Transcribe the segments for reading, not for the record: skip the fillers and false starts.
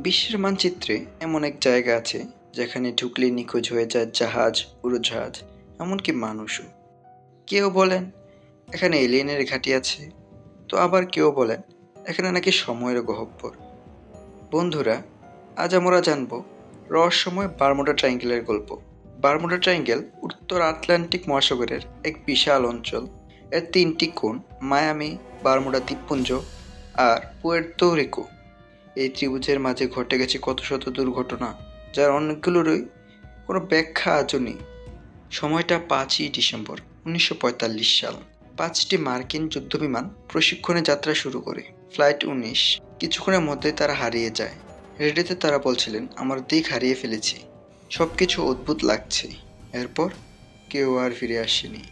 বিশ্বের মানচিত্রে এমন এক জায়গা আছে যেখানে ঢুকলে নিখোঁজ হয়ে যায় জাহাজ, উড়োজাহাজ, এমনকি মানুষও। কেউ বলেন এখানে এলিয়েনের ঘাঁটি আছে, তো আবার কেউ বলেন এখানে নাকি সময়ের গহ্বর। বন্ধুরা, আজ আমরা জানব রহস্যময় বারমুডা ট্রায়াঙ্গেলের গল্প। বারমুডা ট্রায়াঙ্গেল উত্তর আটলান্টিক মহাসাগরের এক বিশাল অঞ্চল। এর তিনটি কোণ, মায়ামি, বারমুডা দ্বীপপুঞ্জ আর পুয়ের্তো রিকো। এই ত্রিভুজের মাঝে ঘটে গেছে কত শত দুর্ঘটনা, যার অনেকগুলোরই কোনো ব্যাখ্যা আজও নেই। সময়টা 5ই ডিসেম্বর 1945 সাল। 5টি মার্কিন যুদ্ধবিমান প্রশিক্ষণে যাত্রা শুরু করে। ফ্লাইট 19। কিছুক্ষণের মধ্যে তারা হারিয়ে যায়। রেডিওতে তারা বলছিলেন, আমার দিক হারিয়ে ফেলেছি, সব কিছু অদ্ভুত লাগছে। এরপর কেউ আর ফিরে আসেনি।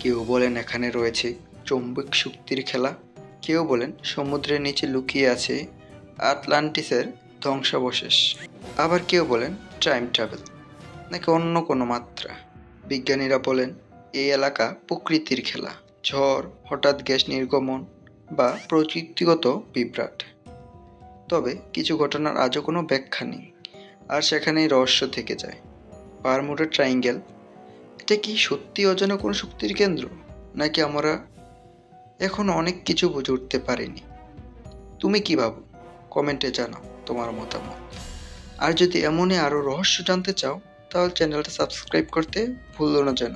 কেউ বলেন এখানে রয়েছে চৌম্বক শক্তির খেলা, কেউ বলেন সমুদ্রের নিচে লুকিয়ে আছে আটলান্টিসের ধ্বংসাবশেষ, আবার কেউ বলেন টাইম ট্রাভেল নাকি অন্য কোনো মাত্রা। বিজ্ঞানীরা বলেন এই এলাকা প্রকৃতির খেলা, ঝড়, হঠাৎ গ্যাস নির্গমন বা প্রযুক্তিগত বিভ্রাট। তবে কিছু ঘটনার আজও কোনো ব্যাখ্যা নেই, আর সেখানেই রহস্য থেকে যায়। বারমুডা ট্রায়াঙ্গেল, এটা কি সত্যি অজানা কোনো শক্তির কেন্দ্র, নাকি আমরা এখনো অনেক কিছু বুঝে উঠতে পারিনি? তুমি কি ভাবো? কমেন্টে জানাও তোমার মতামত। আর যদি এমনই আরও রহস্য জানতে চাও, তাহলে চ্যানেলটা সাবস্ক্রাইব করতে ভুলো না যেন।